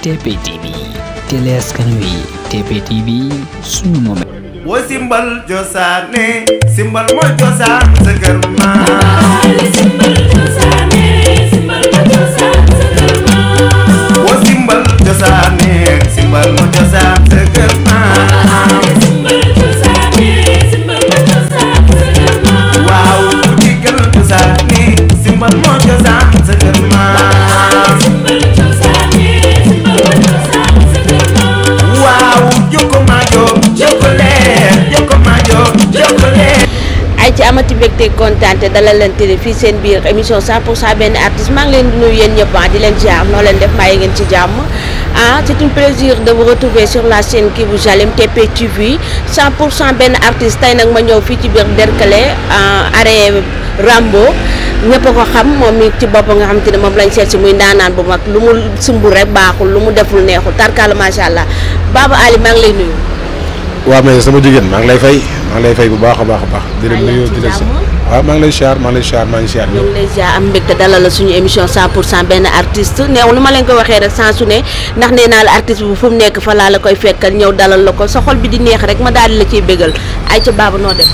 TP TV télé askan wi TP TV suñu moom wo simbal josaane simbal mo josaan sa kër maam simbal josaane simbal mo josaan sa kër maam wo simbal josaane simbal mo josaan sa kër maam simbal josaane simbal mo josaan sa kër maam waaw ku digal josaane simbal mo josaan sa kër maam simbal josaane simbal mo josaan sa kër maam waaw joko maajo jokole ay ci amati mbégte kontaante dalal leen télé fii seen biir émission 100% benn artiste maa ngi leen di nuyu yéen ñëpp di leen ziar noo leen def bàyyi ngeen ci jàmm c'est un plaisir de vous retrouver sur la chaîne qui vous j'aime TP TV 100% benn artiste tey nag ma ñëw fii ci biir Derklé arrêt Rambo ñëpp a ko xam moom mi ci bopp nga xam te ne moom lañ seet si muy ndaanaan bu mag lu mu sumb rek baaxul lu mu deful neexul tarkala macha allah Baba Ali maa ngi lay nuyu. waaw mais sama jigéen maa ngi lay fay bu baax a baax di leen nuyu di leen waaw maa ngi lay siyaar maa ngi siyaar ñu ngi lay siyaar am mbégte dalal la suñu émission 100% benn artiste neew lu ma leen ko waxee rek sans su ne ndax nee naa la artiste bu fu mu nekk fa laa la koy fekkal ñëw dalal la ko sa xol bi di neex rek ma daal di la ciy bégal ay ca Baba noo def.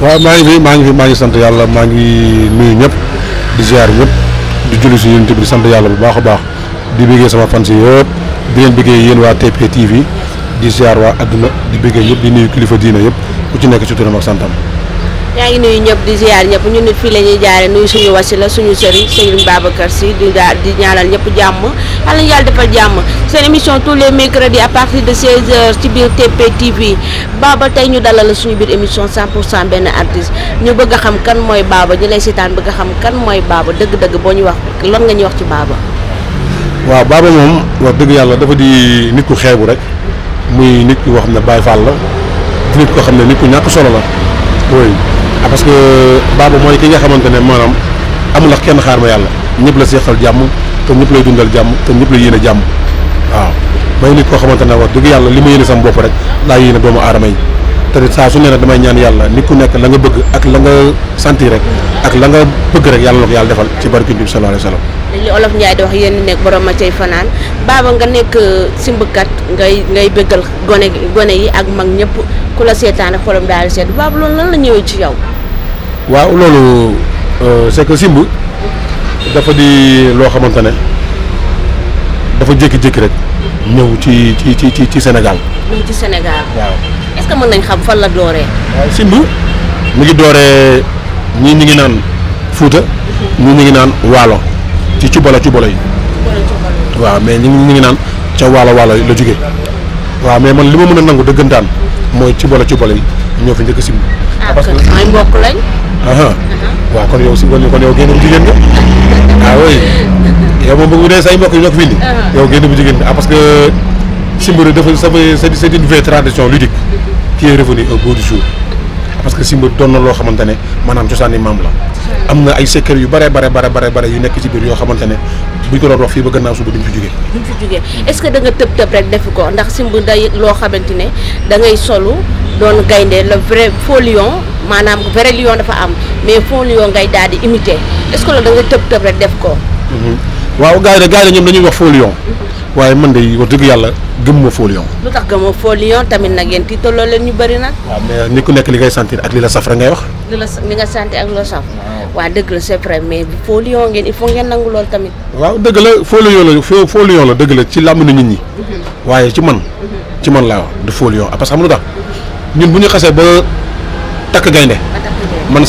waaw maa ngi sant yàlla maa ngi nuyu ñëpp di siyaar ñëpp di julli si yéen bi di sant yàlla bu baax a baax di béggee sama fans yëpp di leen béggee yéen waa TP TV di ziar waa adduna di bëggee yëpp di nuyu kilifa diina yëpp ku ci nekk ci turam ak santam. yaa ngi nuyu ñëpp di ziar ñëpp ñu nit fii la ñuy jaare nuyu suñu wasila suñu sëriñ Serigne Babacar Sy di ñaanal ñëpp jàmm yàlla ñu yàlla defal jàmm seen émission tous les mercredis à partir de 16h ci biir TP TV Baba tey ñu dalal la suñu biir émission 100% benn artiste ñu bëgg a xam kan mooy Baba ñu lay seetaan bëgg a xam kan mooy Baba dëgg-dëgg boo ñu wax lan nga ñuy wax ci Baba. waaw Baba moom wax dëgg yàlla dafa di nit ku xeebu rek. muy nit koo xam ne Baye Fall la di nit koo xam ne nit ku ñàkk solo la oui parce que Baba mooy ki nga xamante ne maanaam amul ak kenn xaar ma yàlla ñëpp la seexal jàmm te ñëpp lay dundal jàmm te ñëpp la yéene jàmm waaw mooy nit koo xamante ne wax dëgg yàlla li ma yéene sama bopp rek laa yéene doomu aadama yi te saa su ne nag damay ñaan yàlla nit ku nekk la nga bëgg ak la nga sentir rek ak la nga bëgg rek yàlla na ko yàlla defal ci barke bi sallallahu alayhi wa sallam. li olof Ndiaye di wax yéen nekk borom ma cay fanaan Baba nga nekk simbkat ngay bëggal gone yi ak mag ñëpp ku la seetaane xolam daal di seet Baba loolu lan la ñëwee ci yow. waaw loolu c'est que simb dafa di loo xamante ne dafa jékki-jékki rek ñëw ci Sénégal. ñëw ci Sénégal. waaw est-ce que mën nañ xam fan la dooree. waaw simb mi ngi dooree ñii ñu ngi naan Fuuta ñii ñu ngi naan Waalo. ci cubalo yi waaw mais ñu ngi naan ca waalo la jóge waaw mais man li ma mën a nangu dëggantaan mooy cubalo yi ñoo fi njëkk a simb. parce que ay mbokk lañ. waaw kon yow si kon yow génn bu jigéen nga oui yow moom bëgg dee say mbokk yi ñoo ko fi indi yow génn bu jigéen nga parce que simb dafa c'est une vieille tradition ludique qui est revenue au goût du jour parce que simb doon na loo xamante ne maanaam cosaani maam la am na ay secret yu bare yu nekk ci biir yoo xamante ne buñ ko doon wax fii ba gannaaw suba duñ fi jógee est-ce que da nga tëb rek def ko ndax simb day loo xamante ne da ngay solu doon gaynde le vrai faux lion maanaam vrai lion dafa am mais faux lion ngay daal di imiter est-ce que loolu da nga tëb rek def ko. waaw gars yi ñoom dañuy wax faux lion waaye man de wax dëgg yàlla gëmuma faux lion. lu tax gëmuma faux lion tamit nag yéen tiitaloo leen ñu bëri nag. waaw mais nit ku nekk li ngay sentir ak li la saf rek ngay wax. li nga sentir ak li la saf. waaw dëgg la c'est vrai mais faux lion ngeen il faut ngeen nangu lool tamit. waaw dëgg la faux lion la dëgg la ci làmmiñu nit ñi. waaye ci man laa wax du faux lion parce que xam nga lu tax ñun bu ñu xasee ba takk gaynde man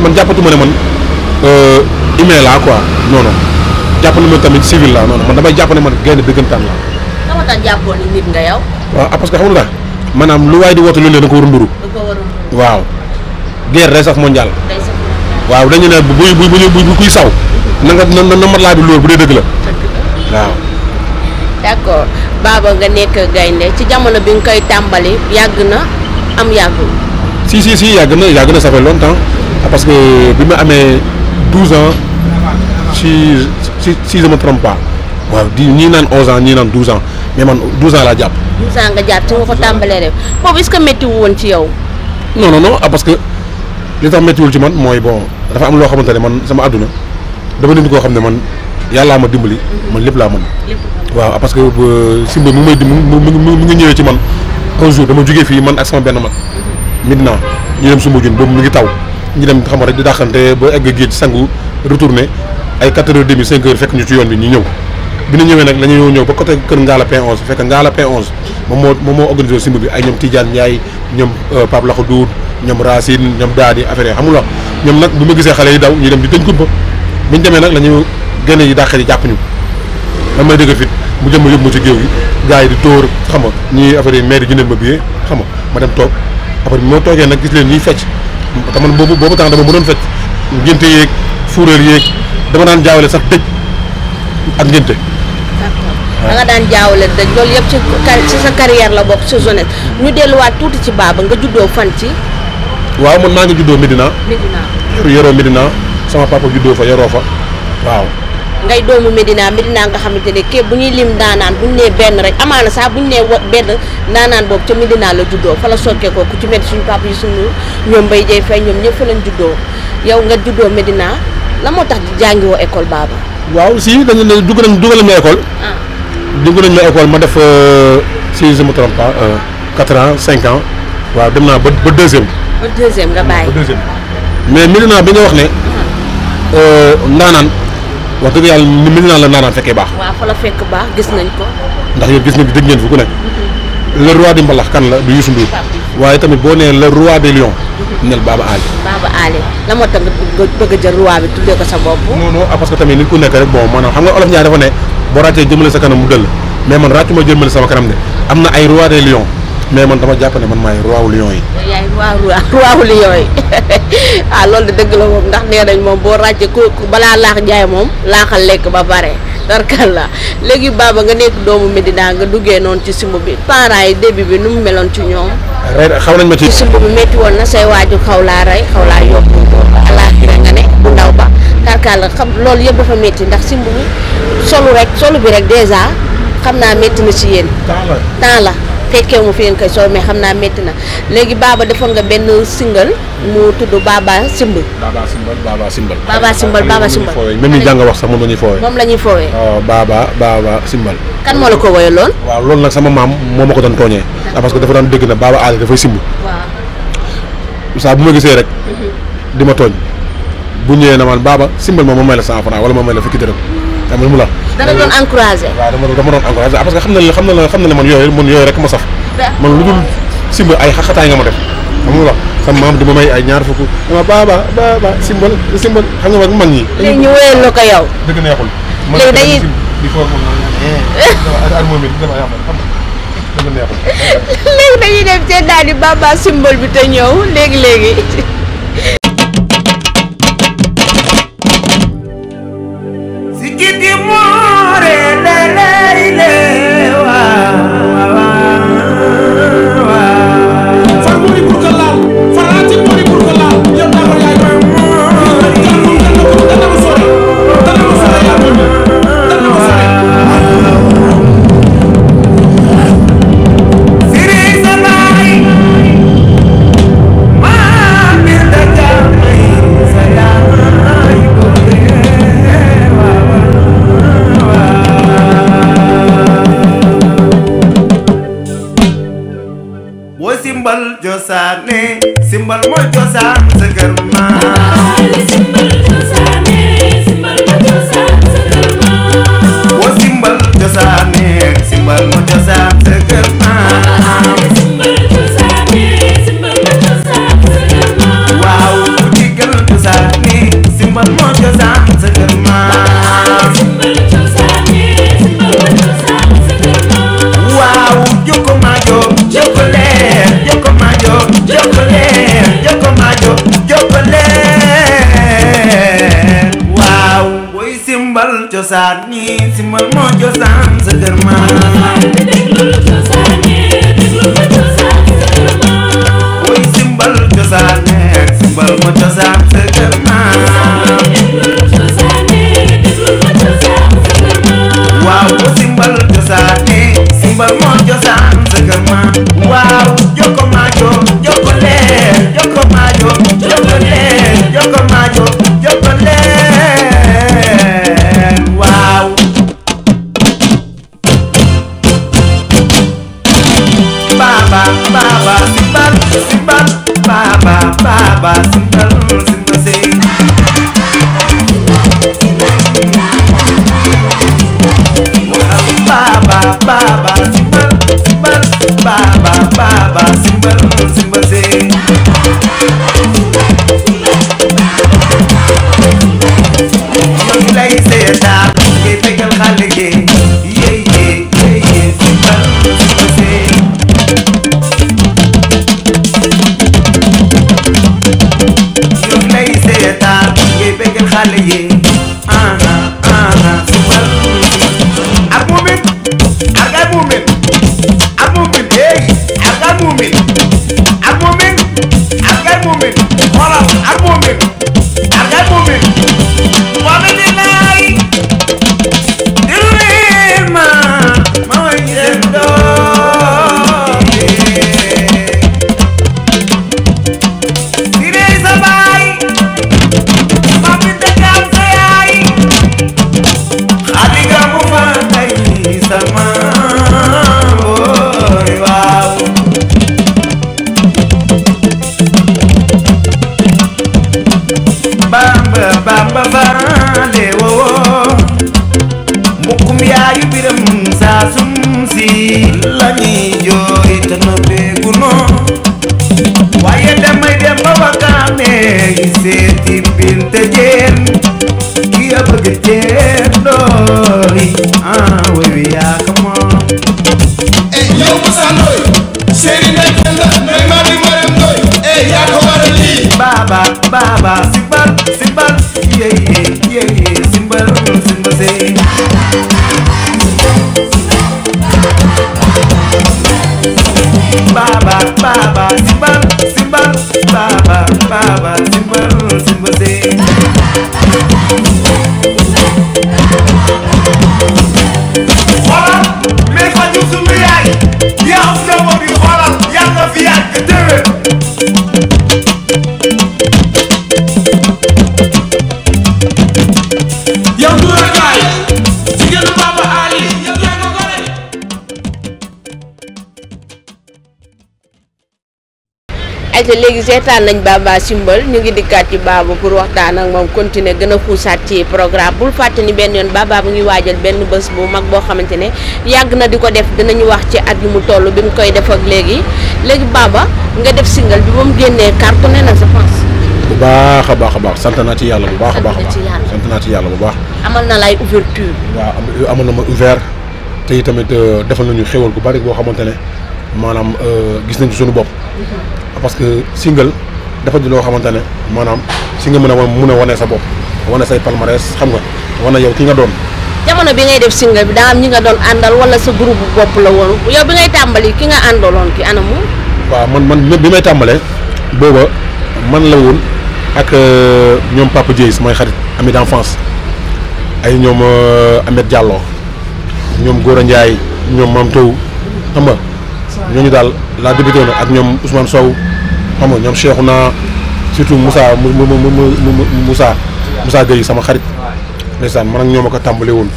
man jàppatuma ne man humain laa quoi non jàpp na ma tamit civil la non man damay jàpp ne man gaynde dëggantaan la. dama tax jàppoon ni nit nga yow. waaw parce que xam nga maanaam lu waay di woote lu ne da ko war a nduru. waaw guerre day saf mondial. waaw dañu ne bu kuy saw na mat laa bi loolu bu dee dëgg la waaw. d'accord Baba nga nekk gaynde ci jamono bi nga koy tàmbali yàgg na am yàggul. si yàgg na ça fait longtemps parce que bi ma amee 12 ans si je me trompe pas waaw ñii naan 11 ans ñii naan 12 ans mais man 12 ans laa jàpp. 12 ans nga jàpp ci nga ko tàmbalee def boobu est-ce que métti woon ci yow. non parce que li tax méttiwul ci man mooy bon dafa am loo xamante ne man sama àdduna dama nit koo xam ne man yàllaa ma dimbali man lépp laa mën waaw parce que Simba mu ngi ñëwee ci man un jour dama jógee fii man ak sama benn mag Medina ñu dem Soumbédioune boobu mu ngi taw ñu dem xam rek di dàqante ba egg géej sangu retourné ay 4h30 5h fekk ñu ci yoon bi ñu ñëw bi ñu ñëwee nag la ñu ñëw ba côté kër Ngala P11 fekk Ngala P11 moom moo organisé Simba bi ay ñoom Tidiane Ndiaye ñoom Pape Laxo Dour ñoom Racine ñoom Daadi affaire yi xamul wax ñoom nag bu ma gisee xale yi daw ñu dem di tëñ kumpa bi ñu demee nag la ñu génne yi dàqee yi jàpp ñu man may dëgg fit mu jëm ma yóbbu ma ci géew gi gars yi di tóor xam nga ñii affaire yi maire yi jëndal ma billet xam nga ma dem toog après bi moo toogee nag gis leen ñuy fecc te man boobu temps dama mënoon fecc ngénte yeeg fuuréer yeeg dama daan jaawale sax dëj ak ngénte. da nga daan jaawale dëj loolu yëpp ci sa carrière la bokk sa jeunesse ñu delluwaat tuuti ci Baba nga juddoo fan ci. waaw man maa ngi juddoo Medina. yoroo Medina sama papa juddoo fa yoroo fa waaw. ngay doomu Medina nga xamante ne képp bu ñuy lim daanaan bu ñu nee benn rek amaana sax bu ñu nee benn daanaan boobu ca Medina la juddoo fa la sokkee ko ku ci mel suñu papa yi suñu ñoom Mbaye Dieye Faye ñoom ñëpp fa lañ juddoo yow nga juddoo Medina la moo tax jàngiwoo école Baba. waaw si dañu ne dugal nañ ma école. dugg nañ ma école ma def si je me trompe pas 4 ans 5 ans waaw dem naa ba deuxième. ba deuxième nga bàyyi. ba deuxième mais Medina bi nga wax ne. ndaanaan. wax dëgg yàlla ni Medina la naanaan fekkee baax. waaw fa la fekk baax gis nañ ko. ndax yéen gis nga dégg ngeen fu ku nekk. le roi di mbalax kan la du Youssou Ndour. waaye tamit boo nee le roi des lions. nel Baba Ali. Baba Ali la moo tax nga bëgg a jël roi bi tuddee ko sa bopp. non parce que tamit nit ku nekk rek bon maanaam xam nga olof ñaar dafa ne boo ràccee jëmale sa kanam mu dëll mais man ràccu ma jëmale sama kanam de am na ay roi des lions mais man dama jàpp ne man maay roi wu lions yi. yaay roi wu lions yi ah loolu de dëgg la moom ndax nee nañ moom boo ràccee ku balaa laax jaay moom laaxal lekk ba pare darkal la léegi Baba nga nekk doomu Medina nga duggee noonu ci simb bi parents yi début bi nu mu meloon ci ñoom. xaw nañ ma ci simb bi métti woon na say waaju xaw laa rey xaw laa yóbbu àllaaxira nga ne bu ndaw ba darkal la xam loolu yëpp dafa métti ndax simb bi solu bi rek dèjà xam naa métti na ci yéen. temps la fekkee mu fi ngeen koy sol mais xam naa métti na léegi Baba defoon nga benn single mu tudd Baba Simbal. même ni jàng wax sax moom la ñuy foowee. moom la ñuy foowee. waaw Baba Simbal. kan moo la ko woyaloon. waaw loolu nag sama maam moo ma ko doon tooñee. parce que dafa daan dégg na Baba Ali dafay simb. waaw. saa bu ma gisee rek. di ma tooñ bu ñëwee na man Baba Simbal moom ma may la 100 francs wala ma may la fukki dërëm xam nga mu la. dana doon encouragé. waaw dama doon encouragé parce que xam na ne man yooyu rek ma saf. man lu dul simb ay xaxataay nga ma def xam nga sama maam di ma may ay ñaar fukk dama Baba simbal xam nga mag mag ñi. léegi ñu wéyal la ko yow. dëgg neexul. léegi dañuy di foog moom ak moom it dama am xam nga dëgg neexul. léegi dañuy dem seen daal di Baba Simbal bi te ñëw léegi. Simbal mooy cosaan sa kër maam. Simbal cosaane simbal mooy cosaan sa kër maam. Boo simbal cosaane simbal mooy cosaan sa kër maam. Simbal cosaane simbal mooy cosaan sa kër maam. Waaw ku digal cosaane simbal mooy cosaan sa kër maam. Simbal cosaane simbal mooy cosaan sa kër maam. Waaw jokko maajo jokko leer jokko maajo jokko leer. Waaw booy simbal cosaan ni simbal moo cosaan sa kër maam. Booy simbal cosaan ni simbal moo cosaan sa kër maam. Waaw boo simbal cosaan ni simbal moo cosaan sa kër maam. Waaw jokko maajo jokko leer jokko maajo jokko leer jokko maajo jokko leer waaw. baba baba simbal simbal baba baba simbal simbal say baba baba simbal simbal baba baba simbal simbal say yow lay seetaan ngay bégal xale yi yeye simbal simbal say yow lay seetaan ngay bégal xale yi simbal ak muumin ak ay muumin ak muumin hey ak ay muumin ak muumin ak ay muumin xoolal ak muumin ak ay muumin wala di laay diruleen ma way seen doom di rey sa baay ma fi dëggaam sa yaay xadi nga mu fa ay sama boy waaw bamba bamba faale woo mukkum yaayu biram saa sum si lañuy jooy te no beegu no waaye damay dem ba wakaame yi seeti binte jeen ki a bëgg jeen doori wewe yaa ko moom yow Moussa Ndoye Serigne Ndeye Penda Ndeye Madi Mariam Ndoye yaa ko waral lii baba baba simbal simbal yeye simbal simbal say baba baba simbal simbal baba baba simbal simbal say xoolal mais fa ñu sunu yaay yaa am sama bi xoolal yaa nga fi yàgg déwén yow Doura Gaye jigéenu Papa Ali yow yaa ko gore ayca léegi seetaan nañ Baba Simbal ñu ngi dikkaat ci Baba pour waxtaan ak moom continuer gën a xuusaat ci programme bul fàtte ni benn yoon Baba mu ngi waajal benn bés bu mag boo xamante ne yàgg na di ko def dinañu wax ci at yu mu toll bi mu koy def ak léegi Baba nga def single bi ba mu génnee cartonné na je pense. bu baax a baax sant naa ci yàlla bu baax a baax sant naa ci yàlla bu baax. amal na lay ouverture. waaw amal na ma ouvert te tamit defal nañu xéwal gu bari boo xamante ne maanaam gis nañ ci suñu bopp. parce que single dafa di loo xamante ne maanaam si nga mën a wane sa bopp wane say palmarès xam nga wane yow ki nga doon. jamono bi ngay def single bi daa am ñi nga doon àndal wala sa groupe bopp la woon yow bi ngay tàmbali ki nga àndaloon ki anamu. waaw man bi may tàmbalee booba man la woon ak ñoom Papa Dieye mooy xarit ami d'enfance ay ñoom Ahmed Diallo ñoom Gora Ndiaye ñoom Mam Tow xam nga ñooñu daal laa débuté na ak ñoom Ousmane Sow xam nga ñoom Cheikhouna surtout Moussa Gueye sama xarit ndeysaan man ak ñoom a ko tàmbale woon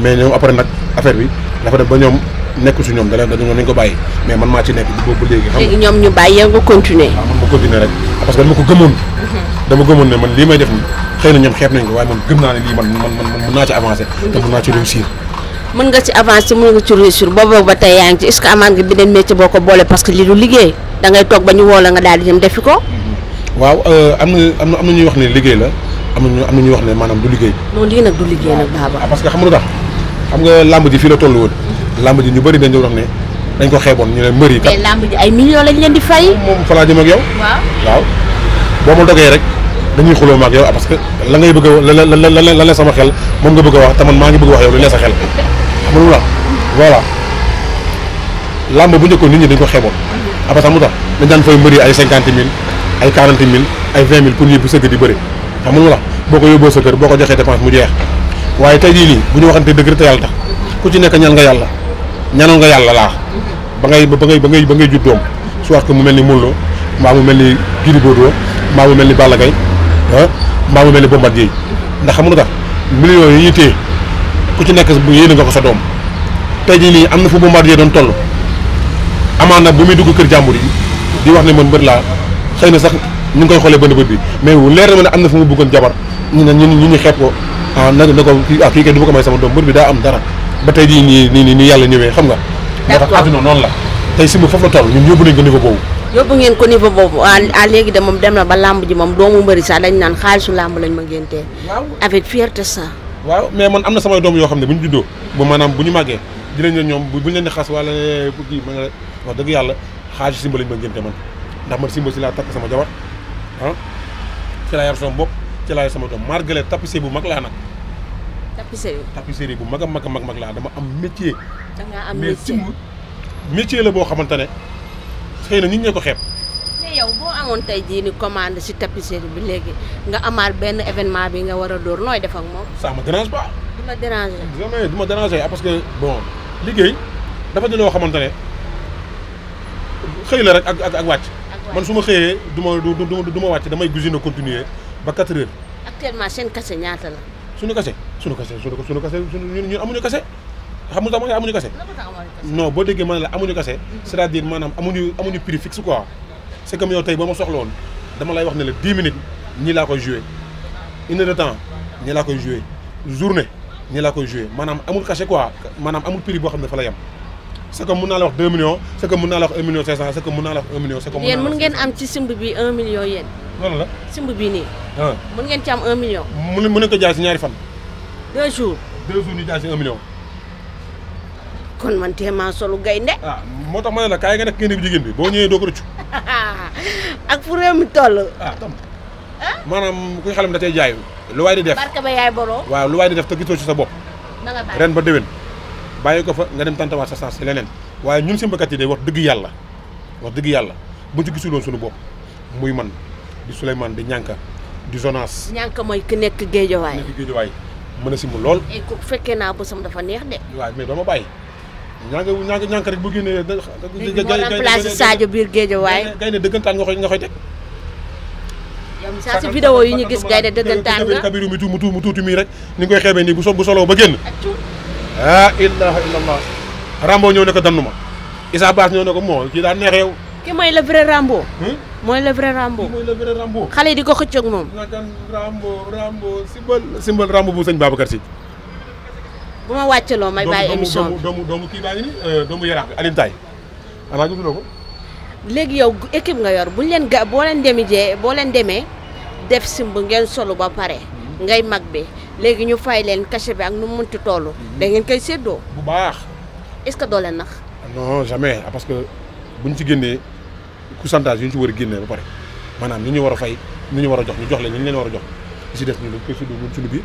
mais ñoom après nag affaire bi dafa dem ba ñoom nekku si ñoom dañu ko bàyyi mais man maa ci nekk di boobu ba léegi. xam nga léegi ñoom ñu bàyyi nga continuer. waaw man ma continuer rek parce que dama ko gëmoon. dama gëmoon ne man lii may def nii xëy na ñoom xeeb nañ ko waaye man gëm naa ne lii man mën naa ci avancer. te mën naa ci réussir. mën nga ci avancer mën nga ci réussir boobu ba tey yaa ngi ci est-ce que amaan nga beneen métier boo ko boole parce que lii du liggéey da ngay toog ba ñu woo la nga daal di dem defi ko. waaw am na ñuy wax ne liggéey la am na ñuy wax ne maanaam du liggéey. non lii nag du liggéey nag Baba. parce que xam nga lu tax xam nga làmb ji fii la toll woon. làmb ji ñu bëri dañ doon wax ne dañ ko xeeboon ñu ne mbër yi kat. mais làmb ji ay millions lañ leen di fay. moom fa laa jëm ak yow. waaw boo ma dogee rek dañuy xuloo ma ak yow parce que la ngay bëgg a la sama xel moom nga bëgg a wax te man maa ngi bëgg a wax yow li ne sa xel xam nga la voilà làmb bu njëkkoon nit ñi dañ ko xeeboon. parce que mu tax dañ daan fay mbëri ay 50 000 ay 40 000 ay 20 000 pour yóbbu sëgg di bëri xam nga la boo ko yóbboo sa kër boo ko joxee dépense mu jeex waaye tey jii nii bu ñu waxante dëgg te yàlla tax ku ci nekk ñaan nga yàlla ñaanal nga yàlla laax ba ngay jut doom soit que mu mel ni Modou Lo mbaa mu mel ni Gris Bordeaux mbaa mu mel ni Balla Gaye mbaa mu mel ni Bombardier ndax xam nga tax millions yi ñuy téye ku ci nekk yéene nga ko sa doom tey jii nii am na fu Bombardier doon toll amaana bu muy dugg kër jàmbur yi di wax ne man mbër laa xëy na sax ñu ngi koy xoolee bënd bët bi mais leer na ma ne am na fu mu bëggoon jabar ñu xeeb ko na ko kii kay du ma ko may sama doom mbër bi daa am dara ba tey jii nii yàlla ñëwee xam nga. moo tax àdduna noonu la tey Simb foofu la toll ñun yóbbu nañ ko niveau boobu. yóbbu ngeen ko niveau boobu léegi de moom dem na ba làmb ji moom doomu mbëri sax dañ naan xaalisu làmb lañ ma ngéntee. waaw avec fierté ça. waaw mais man am na samay doom yoo xam ne bu ñu juddoo ba maanaam bu ñu màggee dinañ leen ñoom bu ñu leen di xas wala kii ma nga wax dëgg yàlla xaalisu Simb lañ ma ngénte man ndax man Simb si laa takk sama jabar ci laa yar sama bopp ci laa yar sama doom margale tapissier bu mag laa nag. tapisserie bu mag a mag laa dama am métier. da nga am métier mais Simb métier la boo xamante ne xëy na nit ñee ko xeeb. mais yow boo amoon tey jii ni commande si tapisserie bi léegi nga amaal benn événement bi nga war a dóor nooy def ak moom. ça me dérange pas. du ma déranger. jamais du ma déranger parce que bon liggéey dafa di loo xamante ne xëy la rek ak wàcc. man su ma xëyee du ma wàcc damay cuisiner continuer ba 4 heures. actuellement seen kase ñaata la. suñu kase ñun amuñu kase xam nga tax amuñu kase. non boo déggee ma ne la amuñu kase c'est-à-dire maanaam amuñu prix fixe quoi c'est comme yow tey boo ma soxla woon dama lay wax ne la 10 minutes ñii laa koy joué 1 heure de temps ñii laa koy joué journée ñii laa koy joué maanaam amul cachet quoi maanaam amul prix boo xam ne fa la yem. c'est que mën naa la wax 2 millions c'est que mën naa la wax 1 million 500 c'est que mën naa la wax 1 million. c'est que yéen mën ngeen am ci Simb bi 1 million yéen. loolu la Simb bi nii. mën ngeen ci am 1 million. mën nañu ko jaay si ñaari fan. 2 jours. 2 jours ñu jaay si 1 million. kon man téeméer solu gaynde. moo tax ma ne la kaay nga nekk génne bu jigéen bi boo ñëwee doo ko rëccu. ak fu réew mi toll. tam maanaam kuy xalam da cay jaay lu waay di def. barke ba yaay boroo. waaw lu waay di def te gisoo ci sa bopp. ren ba déwén bàyyi ko fa nga dem tantawaat sa sens si leneen waaye ñun Simbkat yi day wax dëgg yàlla buñ ci gisuloon suñu bopp muy man di Souleymane di Ñànka di Jonas. Ñànka mooy ki nekk Géejawaay. mën a Simb lool. et ku fekkee naa bësam dafa neex de. waaw mais doo ma bàyyi ñànka rek bu génnee. léegi moo remplacé Sadio biir Géejawaay. gaynde dëggantaan nga koy teg. yow saa si vidéo yi ñu gis gaynde dëggantaan nga. kabiru mi mu tuuti mii rek ni nga koy xeebee nii bu soloo ba génn. ilaha illallah Rambo ñëw ne ko dannu ma Issa Bass ñëw ne ko moo kii daa neex yow. ki mooy le vrai Rambo. mooy le vrai Rambo. xale yi di ko xëcc ak moom. Rambo simbal Rambo bu sëñ Babacar Si. bu ma wàccaloo may bàyyi émission bi doomu kii baa ngi ni doomu yaraax bi Alioune Taye xanaa gisuloo ko. léegi yow équipe nga yor buñ leen boo leen demee def Simb ngeen solo ba pare ngay mag bi léegi ñu fay leen cachet bi ak nu mu munti toll da ngeen koy séddoo. bu baax. est-ce que doo leen nax. non jamais parce que buñ ci génnee pourcentage yu ñu ci war a génnee ba pare maanaam ni ñu war a fay ni ñu war a jox ñu jox leen ni ñu leen war a jox li si def ñu dañ koy séddoo ñun suñu biir.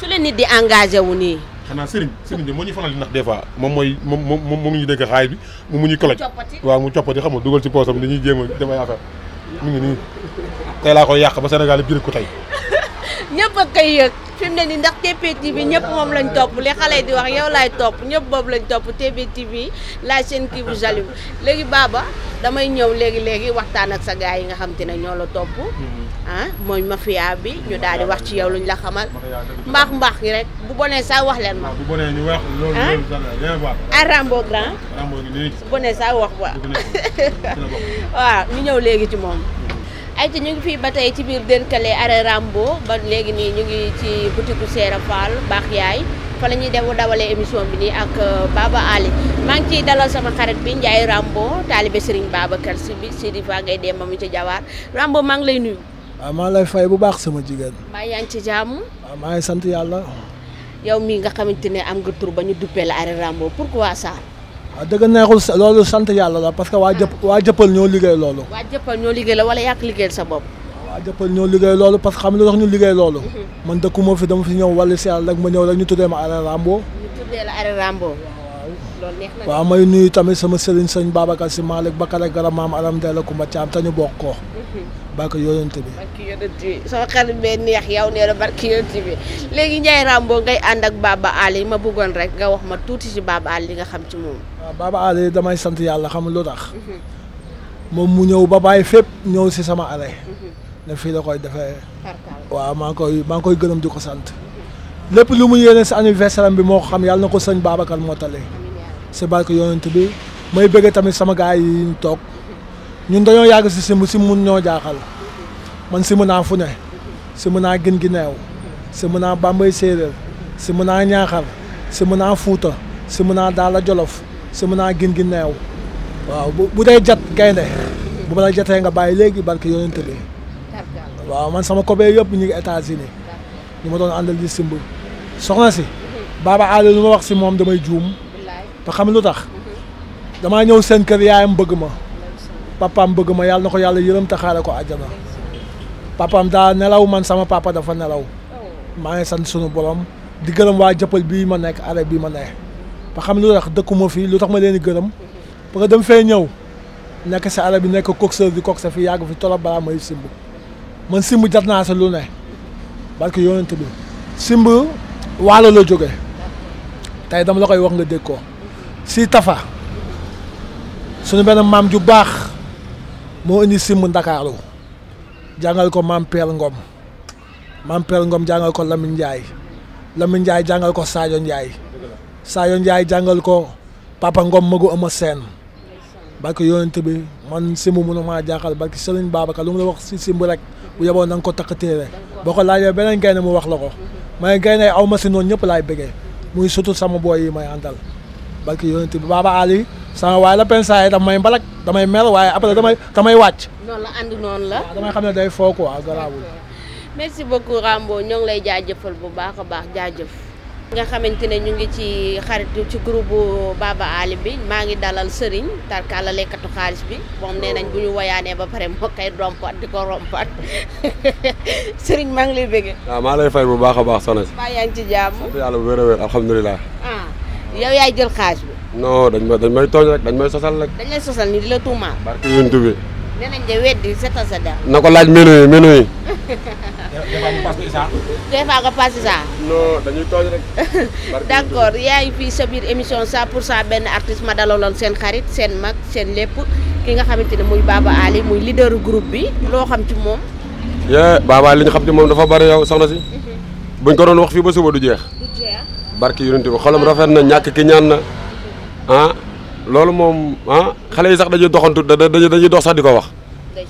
su leen nit di engagé wu nii. xanaa sëriñ bi moo ñuy fanal di nax des fois moom ñu dégg xaay bi moom mu ñuy koloj waaw mu coppati xam nga dugal ci poosam dañuy jéem a dem ay affaire mu ngi nii tey laa koy yàq ba Sénégal yi ko tey. ñëpp a koy yëg fi mu ne nii ndax TPTV ñëpp moom lañ topp li xale di wax yow laay topp ñëpp boobu lañ topp TPTV la chaîne qui vous allume léegi Baba damay ñëw léegi waxtaan ak sa gars yi nga xam te ne ñoo la topp mooy mafia bi ñu daal di wax ci yow luñ la xamal mbaax yi rek bu bonee sax wax leen ma. bu bonee ñu wax loolu Rambo grand. Rambo ngi nii. bu bonee sax wax ba waaw ñu ñëw léegi ci moom. ayca ñu ngi fii ba tey ci biir Derklé arrêt Rambo ba léegi nii ñu ngi ci boutique Seera Fall baax yaay fa la ñuy dawalee émission bi nii ak Baba Ali maa ngi ciy dalal sama xarit bi Ndiaye Rambo taalibe Serigne Babacar Sy bi Sidi Fa ngay dem mu ci jawaar Rambo maa ngi lay nuyu. waaw maa lay fay bu baax sama jigéen. mbaa yaa ngi ci jàmm. waaw maa ngi sant yàlla. yow mii nga xamante ne am nga tur ba ñu duppee la arrêt Rambo pourquoi ça. waaw dëgg neexul loolu sant yàlla la parce que waa jëppal ñoo liggéey loolu. waa jëppal ñoo liggéey la wala yàq liggéeyal sa bopp. waa jëppal ñoo liggéey loolu parce que xam nga lu tax ñu liggéey loolu. man dëkkuma fi dama fi ñëw wàllu si yàlla rek ma ñëw rek ñu tuddee ma arrêt Rambo. ñu tuddee la arrêt Rambo. loolu neex na. waaw may nuyu tamit sama sëriñ sëñ Babacar Sy Malick Bakare Garam maam Aram Ndella Kumba Caam te ñu bokk ko. barke yonent bi. barke yonent bi sama xarit bee neex yow nee na barke yonent bi léegi Ndiaye Rambo ngay ànd ak Baba Ali ma bëggoon rek nga wax ma tuuti ci Baba Ali li nga xam ci moom. waaw Baba Ali damay sant yàlla xam lu tax. moom mu ñëw ba bàyyi fépp ñëw si sama arrêt. ne fii la koy defee. waaw maa ngi koy gërëm di ko sant. lépp lu mu yéene si anniversaire am bi moo ko xam yàlla na ko sëñ Babacar moo tale. si barke yonent bi may bëgg tamit sama gars yi ñu toog ñun dañoo yàgg si simb mun ñoo jaaxal man simb naa fu ne simb naa gin gi neew simb naa Bambey séeréer simb naa ñaaxar simb naa Fuuta simb naa Daala Jolof simb naa gin gi neew waaw bu dee jat gaynde bu ma la jatee nga bàyyi léegi barke yonent bi waaw man sama kobee yëpp ñu ngi États-Unis ñu ma doon àndal di simb soxna si Baba Ali lu ma wax si moom damay juum te xam lu tax damaa ñëw seen kër yaayam bëgg ma papaam bëgg ma yàlla na ko yàlla yërëm taxaare ko àjjana papaam daa nelaw man sama papa dafa nelaw maa ngi sant sunu borom di gërëm waa jëppal bii ma nekk arrêt bii ma ne te xam lu tax dëkkuma fii lu tax ma leen di gërëm parce que dama fee ñëw nekk si arrêt bi nekk coxeur di cox fi yàgg fi tolop balaa may simb man simb jat naa sa lu ne barke yonent bi simb waalo la jóge tey dama la koy wax nga dégg ko si Tafa suñu benn maam ju baax moo indi simb Ndakaaru jàngal ko maam Père Ngom jàngal ko Lamine Ndiaye jàngal ko Sadio Ndiaye jàngal ko Papa Ngom magu ama seen barke yonent bi man simb mënu maa jaaxal barke Serigne Babacar lu mu la wax si simb rek bu yeboo na nga ko takk téere boo ko laajee beneen gaynde mu wax la ko may gaynde aw ma si noonu ñëpp laay bëggee muy surtout sama boy yi may àndal barke yonent bi Baba Ali sama waay la pensaay damay mbalak damay mer waaye après damay wàcc. noonu la ànd noonu la. damay xam ne day foo quoi garaawul. merci beaucoup Rambo ñoo ngi lay jaajëfal bu baax a baax jaajëf. nga xamante ne ñu ngi ci xaritu ci groupe Baba Ali bi maa ngi dalal Serigne tarkala lekkatu xaalis bi moom nee nañ bu ñu woyaanee ba pare moo koy rompat di ko rompat Serigne maa ngi lay bëgg. waaw maa lay fay bu baax a baax soxna si. maa yaa ngi ci jàmm. sant yàlla bu wér a wér alhamdulilah. yow yaay jël xaalis bi. non dañ may tooñ rek dañ may sosal rek. dañ lay sosal ni di la tuumaal. barke yonent bi. nee nañ de weddi setal sa der. na ko laaj menu yi. des fois nga passé ça. non dañuy tooñ rek. d'accord yaa ngi fii sa biir émission 100% benn artiste ma dalaloon seen xarit seen mag seen lépp ki nga xamante ne muy Baba Ali muy leader groupe bi loo xam ci moom. Baba Ali li ñu xam ci moom dafa bari yow soxna si. buñ ko doon wax fii ba suba du jeex. barke yonent bi xolam rafet na ñàkk ki ñaan na loolu moom xale yi sax dañuy doxantu dañuy dox sax di ko wax.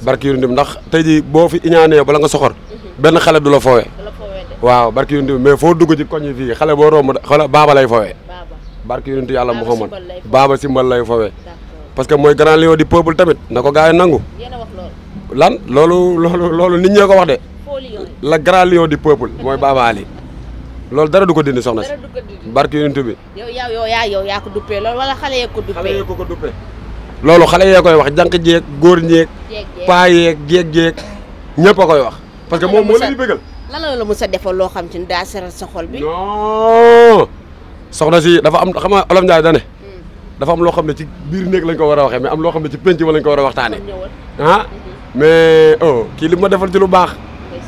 barke yonent bi ndax tey jii boo fi iñaanee bala nga soxor benn xale du la foowee. waaw barke yonent bi mais foo dugg ci koñ yi fii xale boo romb xale Baba lay foowee. barke yonent yàlla Muhammad Baba Simbal lay foowee. parce que mooy grand lion du peuple tamit na ko gars yi nangu. lan loolu nit ñee ko wax de. la grand lion du peuple mooy Baba Ali. loolu dara du ko dindi soxna si. barke yonent bi. yow yaa ko duppee loolu wala xale yee ko duppee. xale yee ko duppee. loolu xale yee koy wax jànq jeeg góor ñeeg. paa yeeg jeeg ñëpp a koy wax. parce que moom moo leen di bëggal. lan la mës a defal loo xam ci daa seral sa xol bi. non soxna si dafa am xam nga Olof Njaay da ne dafa am loo xam ne ci biir néeg lañ ko war a waxee mais am loo xam ne ci penc ma lañ ko war a waxtaanee. mais kii li ma defal ci lu baax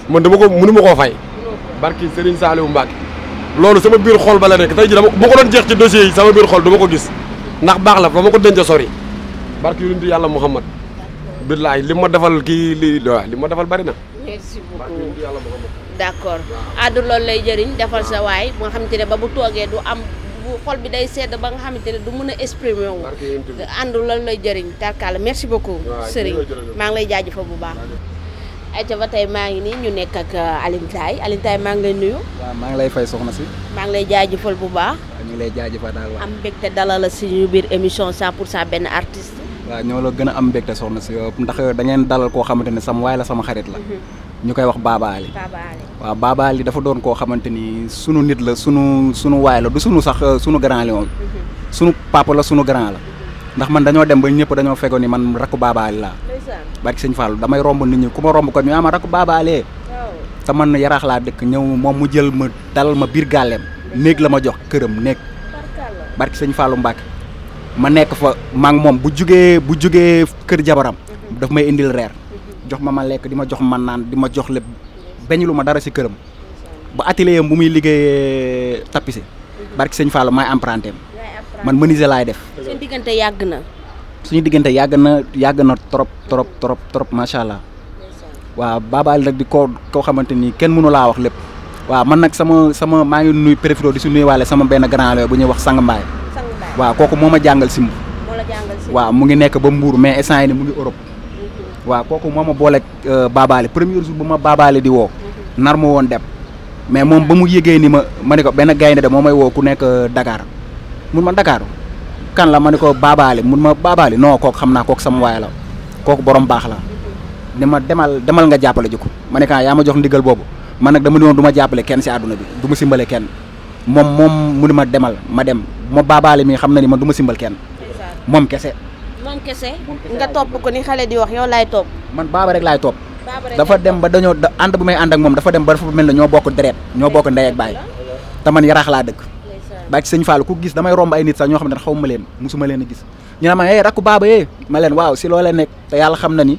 man mënu ma koo fay. barki Serigne Saliou Mbacke loolu sama biir xol ba la nekk tey jii dama ko doon jeex ci dossier yi sama biir xol dama ko gis ndax baax la fa ma ko denc sori barki yonent yàlla Muhammad billahi li ma defal kii li ma defal bari na. merci beaucoup d'accord addu loolu lay jëriñ defal sa waay nga xamante ne ba bu toogee du am bu xol bi day sedd ba nga xamante ne du mën a exprimer wu àndu loolu lay jëriñ tarkala merci beaucoup Serigne maa ngi lay jaajëfal bu baax. ayca ba tey maa ngi nii ñu nekk ak Alioune Taye maa ngi lay nuyu. waaw maa ngi lay fay soxna si. maa ngi lay jaajëfal bu baax. ñu ngi lay jaajëfal daal waaw. am mbégte dalal la suñu biir émission 100% benn artiste. waaw ñoo la gën a am mbégte soxna si ndax da ngeen dalal koo xamante ne sama waay la sama xarit la. ñu koy wax Baba Ali. waaw Baba Ali dafa doon koo xamante ni sunu nit la sunu waay la du sunu sax sunu grand lion bi. sunu papa la sunu grand la. ndax man dañoo dem ba ñëpp dañoo fekkoon ni man rakku Baba Ali laa. barki sëñ Fall damay romb nit ñi ku ma romb ko ñu ama rakku Baba Ali. te man Yaraax laa dëkk ñëw moom mu jël ma dalal ma biir gàlleem néeg la ma jox këram néeg barki sëñ Fallu Mbàkke ma nekk fa maa ngi moom bu jugee kër jabaram daf may indil reer jox ma lekk di ma jox man naan di ma jox lépp beñ lu ma dara si këram ba atelier am bu muy liggéey tapissé barki sëñ Fallu may emprunté man menuisier laay def. seen diggante yàgg na. suñu diggante yàgg na trop macha allah waaw Baba Ali nag di koo xamante ni kenn mënu laa wax lépp waaw man nag sama maa ngi nuy préféré di si nuyuwaale sama benn grand la bu ñuy wax Sang Mbaye waaw kooku moo ma jàngal simb waaw mu ngi nekk ba Mbour mais instant yi ni mu ngi Europe waaw kooku moo ma booleeg Babaali premier jour bu ma Babaali di woo nar ma woon dem mais moom ba mu yëgee ni ma ne ko benn gaynde de moo may woo ku nekk Dakar mun ma Dakar kan la ma ne ko Babaali mun ma Babaali non kooku xam naa kooku sama waay la kooku borom baax la ni ma demal nga jàppale ji ko ma ne ko yaa ma jox ndigal boobu man nag dama ne woon du ma jàppale kenn si àdduna bi du ma simbale kenn moom mu ni ma demal ma dem ma Babaali mi xam na ni man du ma simbal kenn moom kese nga topp ko ni xale di wax yow laay topp. man baaba rek laay topp. dafa dem ba dañoo ànd bu may ànd ak moom dafa dem ba dafa mel ne ñoo bokk deret ñoo bokk ndey ak baay te man yaraax laa dëkk. ba ci sëñ Fallou ku gis damay romb ay nit sax ñoo xam ne xaw ma leen musuma leen a gis ñu ne ma rakku baaba ma leen waaw si loolee nekk te yàlla xam na ni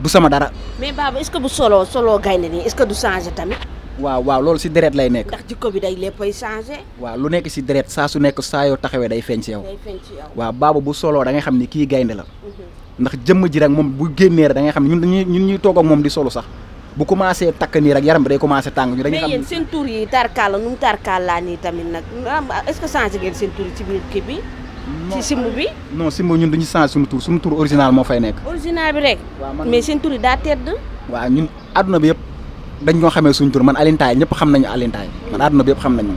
du sama dara. mais baaba est-ce que bu solo gaynde nii est-ce que du changé tamit. waaw loolu si deret lay nekk. ndax jikko bi day léppay changé. waaw lu nekk si deret saa su nekk saa yoo taxawee day feeñ si yow. waaw baaba bu solo da ngay xam ni kii gaynde la. ndax jëmm ji rek moom bu génnee rek da ngay xam ne ñun ñuy toog ak moom di solo sax bu commencé takk nii rek yaram bi day commencé tàng ñu dañuy xam. mais yéen seen tur yi tarkaala nu mu tarkaala nii tamit nag est-ce que changé ngeen seen tur yi ci biir kii bi. ci simb bi. non simb ñun duñu changé suñu tur original moo fay nekk. original bi rek. mais seen tur yi daa tedd. waaw ñun àdduna bi yëpp dañ ñoo xamee suñu tur man Alintaay ñëpp xam nañu Alintaay man àdduna bi yëpp xam nañu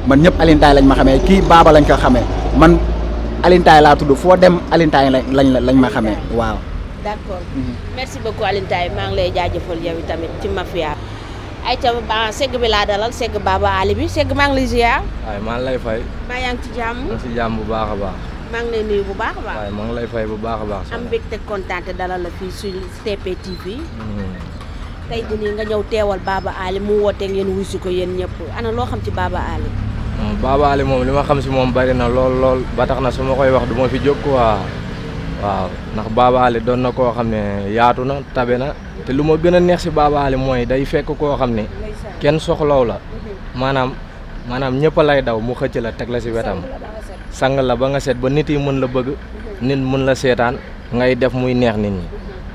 man ñëpp Alintaay lañ ma xamee kii baaba lañ ko xamee man Alintaay laa tudd foo dem Alintaay lañ ma xamee waaw. d'accord merci beaucoup Alintaay maa ngi lay jaajëfal yow tamit ci mafia. ayca ba segg bi laa dalal segg Baba Ali bi segg maa ngi lay ziar. waaye maa ngi lay fay. maa yaa ngi ci jàmm. maa ngi ci jàmm bu baax a baax. maa ngi lay nuyu bu baax a baax. waaye maa ngi lay fay bu baax a baax. am mbégte kontaan te dalal la fii sur TP TV. tey jii nii nga ñëw teewal Baba Ali mu woote ngeen wuy si ko yéen ñëpp ana loo xam ci Baba Ali. Baba Ali moom li ma xam si moom bari na lool ba tax na su ma koy wax du ma fi jóg quoi waaw ndax Baba Ali doon na koo xam ne yaatu na tabe na te lu ma gën a neex si Baba Ali mooy day fekk koo xam ne kenn soxlaw la maanaam ñëpp lay daw mu xëcc la teg la si wetam sang la ba nga seet ba nit yi mën la bëgg nit mën la seetaan ngay def muy neex nit ñi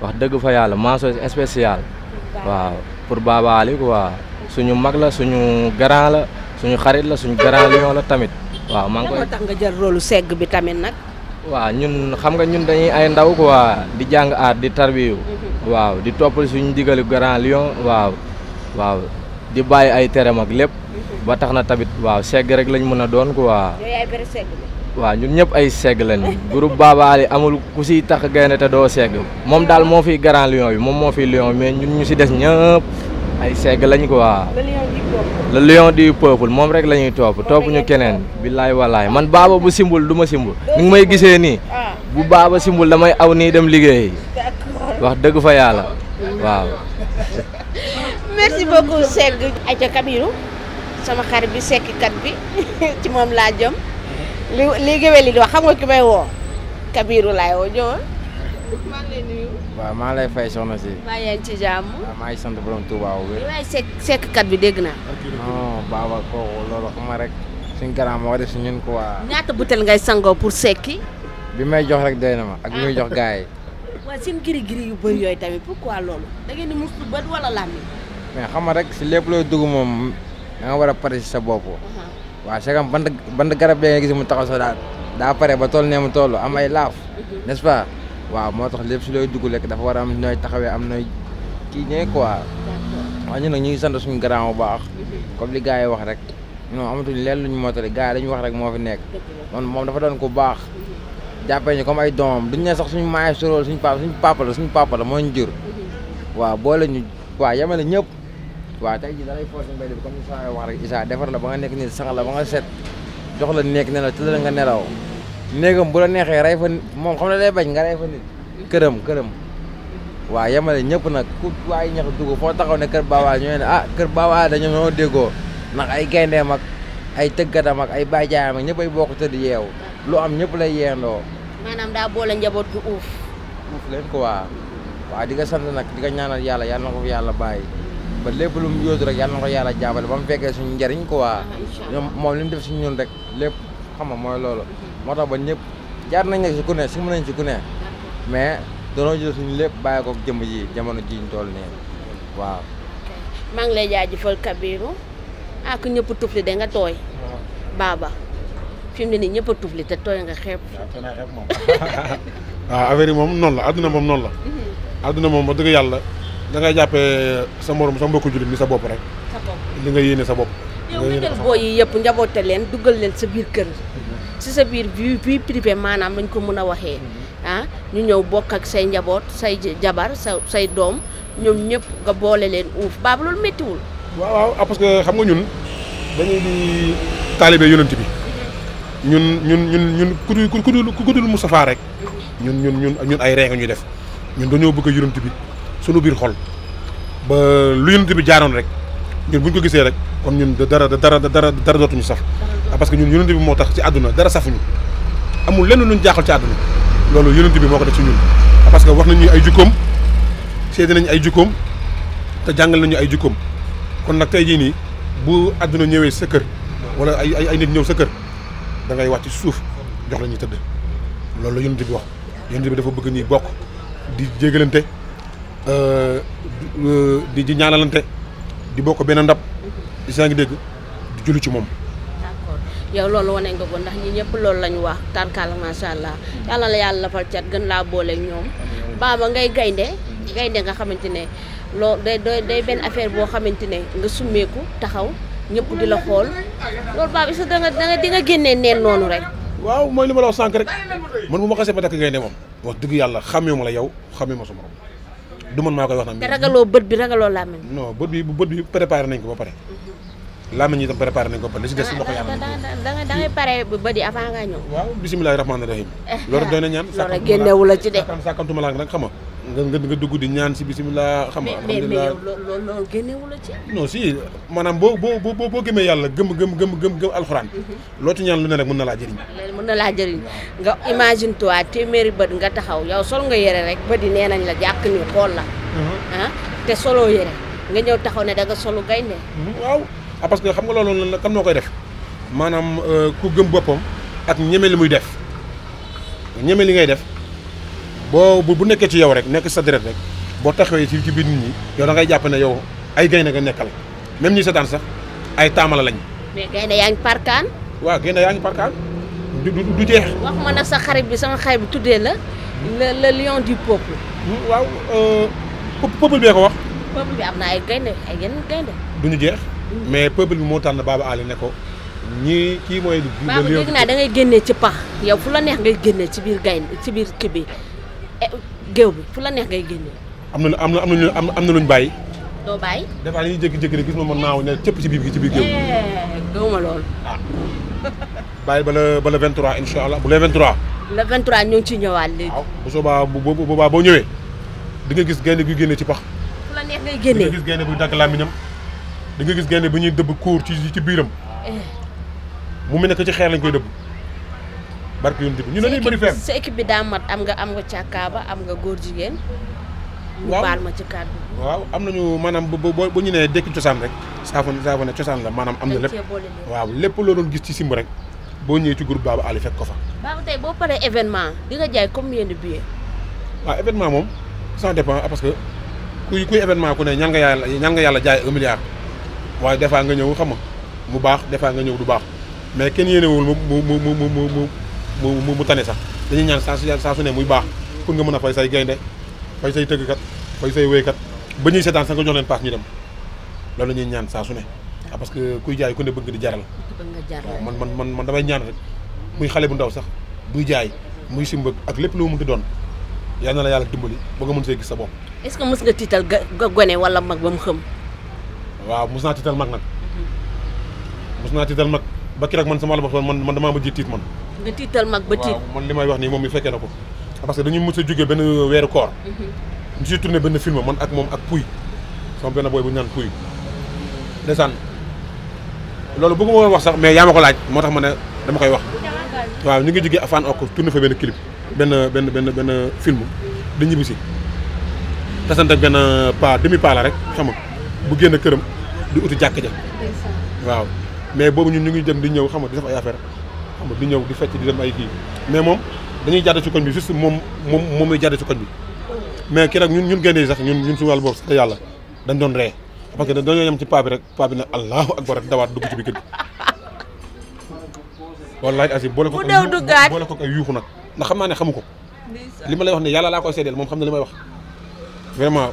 wax dëgg fa yàlla mention spéciale waaw pour Baba Ali quoi suñu mag la suñu grand la suñu xarit la suñu grand lion la tamit waaw maa ngi koy. moo tax nga jël rôle segg bi tamit nag. waaw ñun xam nga ñun dañuy ay ndaw quoi di jàng aar di tarbiyu waaw di toppal suñu digali grand lion waaw di bàyyi ay teram ak lépp ba tax na tamit waaw segg rek lañ mën a doon quoi. yow yaay bëri segg bi. waaw ñun ñëpp ay segg lañ groupe Baba Ali amul ku siy tax gaynde te doo segg moom daal moo fi grand lion bi moom moo fi lion mais ñun ñu si des ñëpp ay segg lañ quoi. le lion du peuple moom rek la ñuy topp ñu keneen billaay wallaay man Baba bu simbul du ma simbul ni nga may gisee nii bu Baba simbul damay aw nii dem liggéey wax dëgg fa yàlla waaw. merci beaucoup segg. ayca Kabiru sama xarit bi sekkikat bi ci moom laa jëm. li géwél yi di wax xam nga ki may woo Kabiru laay woo ñëwoon. maa ngi lay nuyu. waaw maa ngi lay fay soxna si. maa yaa ngi ci jàmm. waaw maa ngi sant borom Touba wu. li waay sekkkat bi dégg naa. non Baba kooku loolu xam nga rek suñ garaan moo def si ñun quoi. ñaata butel ngay sangoo pour sekki. bi may jox rek doy na ma ak bi muy jox gars yi. waaw seen giri yu bëri yooyu tamit pourquoi loolu da ngeen di muslu bët wala làmmiñ. mais xam nga rek si lépp looy dugg moom da nga war a pare si sa bopp. waaw c'est comme bant garab bee nga gis mu taxaw sax daa pare ba toll nee mu toll am ay laaf n'est-ce pas waaw moo tax lépp si looy dugg lekk dafa war a am nooy taxawee am nooy kii ñëwee quoi waaw ñun nag ñu ngi sant suñu grand bu baax comme li gars yi wax rek non amatuñ leen luñu mootali gars yi dañu wax rek moo fi nekk moom dafa doon ku baax jàppee ñu comme ay doomam duñ ne sax suñu maay sorool suñu papa la moo ñu jur waaw boole ñu waaw yemale ñëpp waaw tey jii da lay forcé mbéy bi comme ni saa wax rek Issa defar la ba nga nekk nii sang la ba nga set jox la nekk ne la tëddal nga nelaw néegam bu la neexee rey fa moom xam ne day bañ nga rey fa nit këram waaw yemale ñëpp nag ku waay ñax dugg foo taxaw ne kër Baba ñooy ne kër Baba dañoo ñoo déggoo ndax ay gayndeem ak ay tëggatam ak ay bàjjaayam ak ñëpp ay bokk tëdd yeew lu am ñëpp lay yeendoo. maanaam daa boole njaboot gu uuf leen ko waaw di nga sant nag di nga ñaanal yàlla na ko fi yàlla bàyyi ba lépp lu mu yóotu rek yàlla na ko yàlla jàppale ba mu fekkee suñu njëriñ quoi ñoom moom li mu def si ñun rek lépp xam nga mooy loolu moo tax ba ñëpp jaar nañ nag si ku ne si mën nañ si ku ne mais danoo jël suñu lépp bàyyi ko jëmb ji jamono ji ñu toll nii waaw. maa ngi lay jaajëfal Kabiru ku ñëpp tufli da nga tooy Baba fi mu ne nii ñëpp a tufli te tooy nga xeeb. waaw affaire yi moom noonu la adduna moom noonu la. adduna moom wax dëgg yàlla da ngay jàppee sa morom sa mbokku jullit ni sa bopp rek. sa bopp li nga yéene sa bopp. yow nga jël booy yi yëpp njaboote leen duggal leen sa biir kër. si sa biir vie privée maanaam lañ ko mën a waxee. ñu ñëw bokk ak say njaboot say jabar say doom ñoom ñëpp nga boole leen uuf Baba loolu méttiwul. waaw parce que xam nga ñun dañuy di taalibe yonent bi ñun ku dul Moustapha rek ñun ay ree nga ñuy def ñun dañoo bëgg a yonent bi suñu biir xol ba lu yonent bi jaaroon rek ñun buñ ko gisee rek kon ñun dara dootuñu saf parce que ñun yonent bi moo tax ci àdduna dara safuñu amul lenn luñ jaaxal ci àdduna loolu yonent bi moo ko def ci ñun parce que wax nañu ay jukkoom seede nañu ay jukkoom te jàngal nañu ay jukkoom kon nag tey jii nii bu àdduna ñëwee sa kër wala ay nit ñëw sa kër da ngay wàcc suuf jox la ñuy tëdd loolu la yonent bi wax yonent bi dafa bëgg ñuy bokk di jégalante di ñaanalante di bokk benn ndab di saa ngi dégg di julli ci moom. d'accord yow loolu wane nga ko ndax ñi ñëpp loolu la ñu wax tarkala macha allah yàlla la yàlla lafal cat gën laa booleeg ñoom Baba ngay gaynde nga xamante ne loolu day benn affaire boo xamante ne nga summeeku taxaw ñëpp di la xool loolu Baba est-ce que di nga génnee neen noonu rek. waaw mooy li ma la wax sànq rek man bu ma xasee ba takk gaynde moom wax dëgg yàlla xamee ma la yow xamee ma sa morom du man maa koy wax nag. te ragaloo bët bi ragaloo làmmiñ. non bët bi préparé nañ ko ba pare. làmmiñ yi itam préparé nañ ko ba pare li si des si loxo yàlla. da ngay pare bët yi avant ngaa ñëw. waaw bisimilahi rahmaani rahim. loolu doy na ñaan. loolu génnewu la ci de. sàkkantuma la nag xam nga dugg di ñaan si bisimilah. xam nga mais loolu génnewu la ci. non si maanaam boo gëmee yàlla gëm alxuraan. loo ci ñaan lu ne rek mën na laa jëriñ. mën na laa jëriñ nga imagine toi téeméeri bët nga taxaw yow sol nga yére rek bët yi nee nañ la jàkk ni xool la. te soloo yére nga ñëw taxaw ne da nga solu gaynde. waaw parce que xam nga loolu kan moo koy def maanaam ku gëm boppam ak ñeme li muy def ñeme li ngay def bu nekkee ci yow rek nekk sa deret rek boo taxawee ci biir nit ñi yow da ngay jàpp ne yow ay gaynde nga nekkal même ñi seetaan sax ay taamala lañ. mais gaynde yaa ngi parkaan. waaw gaynde yaa ngi parkaan du jeex. wax ma nag sama xarit bi tuddee la le lion du peuple. waaw peuple bee ko wax. peuple bi am na ay gaynde duñu jeex. mais peuple bi moo tànn Baba Ali ne ko ñii kii mooy. Baba dégg naa da ngay génnee ci pax yow fu la neex ngay génnee ci biir gaynde ci biir kii bi géew bi fu la neex ngay génnee. am na luñ bàyyi. doo bàyyi. des fois dañuy jékki-jékki rek gis ma naaw ne cëpp ci biir géew bi. gëwuma loolu. bàyyi ba le 23 incha allah bu le 23. le 23 ñoo ngi ciy ñëwaat léegi. waaw bu soobaa bu boobaa boo ñëwee di nga gis gaynde guy génne ci pax. fu la neex ngay génnee di nga gis gaynde buy dagg làmmiñam di nga gis gaynde bu ñuy dëbb kuur ci biiram. mu mel ne que ci xeer lañ koy dëbb. barke yoon bi ñu ne nii bëri feem. sa équipe bi daa mat am nga càkkaaba am nga góor jigéen. waaw ñu baal ma ci kàddu. waaw am nañu maanaam bu ñu nee dekki cosaan rek saafa ne cosaan la maanaam am na lépp. waaw lépp loo doon gis ci simb rek boo ñëwee ci groupe Baba Ali fekk ko fa. Baba tey boo paree événement di nga jaay combien de billets. waaw événement moom ça dépend parce que kuy événement ku ne ñaan nga yàlla jaay 1 milliard waaye des fois nga ñëw xam nga mu baax des fois nga ñëw du baax mais kenn yéenewul mu tane sax dañuy ñaan saa su ne muy baax pour nga mën a fay say gaynde fay say tëggkat fay say wéykat ba ñuy seetaan sax nga jox leen paas ñu dem loolu la ñuy ñaan saa su ne parce que kuy jaay ku ne bëgg di jaral. waaw man damay ñaan rek muy xale bu ndaw sax buy jaay muy simb ak lépp lu mu mënti doon yal na la yàlla dimbali ba nga mën see gis sa bopp. est-ce que mës nga tiital gone wala mag ba mu xëm. waaw mos naa tiital mag nag. mos naa tiital mag ba kii rek man sama wàllu bopp man damaa mujj tiit man. nga tiital mag ba tiit. waaw man li may wax nii moom mi fekkee na ko. parce que dañuy mos a jógee benn weeru koor. ñu siy tourné benn film man ak moom ak Pouy sama benn boy bu ñu naan Pouy. ndeysaan loolu bëgguma woon wax sax mais yaa ma ko laaj moo tax ma ne dama koy wax. waaw ñu ngi jógee Afaan ok tourné fa benn clip benn film di ñibbi si. tasante ak benn demi pas la rek xam nga bu génn këram di uti jàkk ja waaw mais boobu ñun ñu ngi dem di ñëw xam nga di def ay affaire xam nga di ñëw di fecc di dem ay kii mais moom dañuy jàdd ci koñ bi juste moom muy jàdd ci koñ bi mais kii nag ñun génne yi sax ñun suñu wàllu boobu sax yàlla dañ doon ree parce que dañoo yem ci paa bi rek paa bi ne allahu akbar rek dawaat dugg ci biir kër gi wallahi asi boole ko boole ko ay yuuxu nag ndax xam naa ne xamu ko li ma lay wax ne yàlla laa koy seedeel moom xam na li may wax vraiment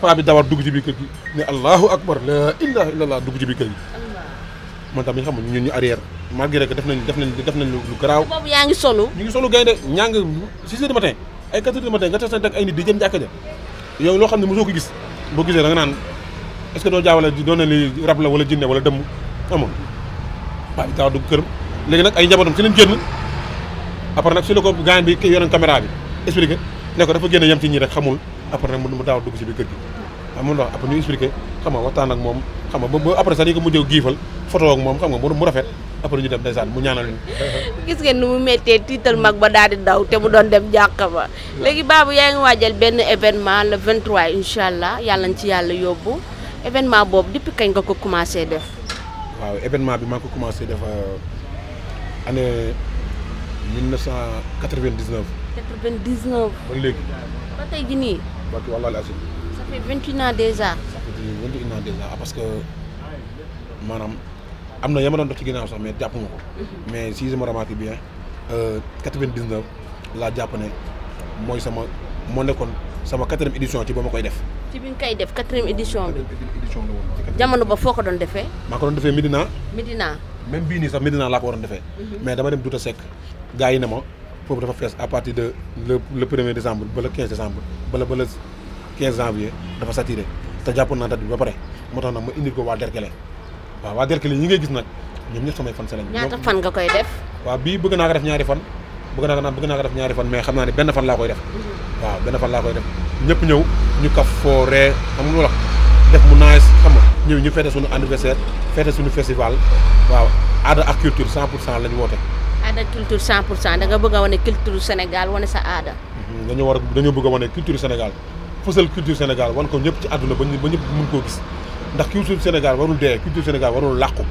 paa bi dawar dugg ci biir kër gi ne allahu akbar la ilaha illallah dugg ci biir kër gi man tamit xam nga ñun ñu arrière malgré que def nañ lu garaaw. boobu yaa ngi solu. ñu ngi solu gaynde ñaa ngi 6 heures du matin ay 4 heures du matin nga tax ak ay nit di jëm jàkka ja yow loo xam ne mosoo ko gis boo gisee da nga naan est-ce que doo jaawale doon na li rab la wala jinne wala dëmm amoon waaw daaw dugg këram léegi nag ay njabootam ci leen génn après nag si la ko gaañ bi ki yoroon caméra bi expliqué ne ko dafa génn yem ci ñi rek xamul après nag mu daaw dugg si biir kër gi waaw mun wax après ñu expliqué xam nga waxtaan ak moom xam nga ba après sax ni ko mujjee giifal photo ak moom xam nga mu rafet après ñu dem ndeysaan mu ñaanal ñu. gis ngeen nu mu méttee tiital mag ba daal di daw te mu doon dem jàkka ba léegi Babou yaa ngi waajal benn événement le 23 incha allah yàlla na ci yàlla yóbbu événement boobu depuis kañ nga ko commencé def. waaw événement bi maa ngi ko commencé def année 1999. 99. ba léegi. ba tey jii nii. ba ci wàllu asim. ça fait 21 ans déjà. ça fait 21 ans déjà parce que maanaam. am na yama doon dox ci ginnaaw sax mais jàpp ma ko mais si je me remarque bien 99 laa jàpp ne mooy moo nekkoon sama 4e édition ci ba ma koy def. ci bi nga koy def 4e édition bi. 4e édition la woon. jamono ba foo ko doon defee. maa ko doon defee Médina. Médina. même bii nii sax Médina laa ko waroon defee. mais dama dem Douta Seck gars yi ne ma foofu dafa fees à partir de le 1er décembre ba le 15 décembre ba le 15 janvier dafa saturé te jàpp naa date bi ba pare moo tax nag ma indil ko waa Derklé. waaw waa Derklé ñi ngay gis nag ñoom ñëpp samay fan sa lañ. ñaata fan nga koy def. waaw bii bëgg naa ko def ñaari fan mais xam naa ne benn fan laa koy def. waaw benn fan laa koy def ñëpp ñëw ñu kaf foo ree xam nga lu wax def mu nice xam nga ñëw ñu fête suñu anniversaire fête suñu festival waaw aada ak culture 100% la ñu woote. aada culture 100% da nga bëgg a wane culture Sénégal wane sa aada. dañoo bëgg a wane culture Sénégal fësal culture Sénégal wan ko ñëpp ci àdduna ba ñëpp mën koo gis. ndax culture Sénégal warul dee culture Sénégal warul làqu.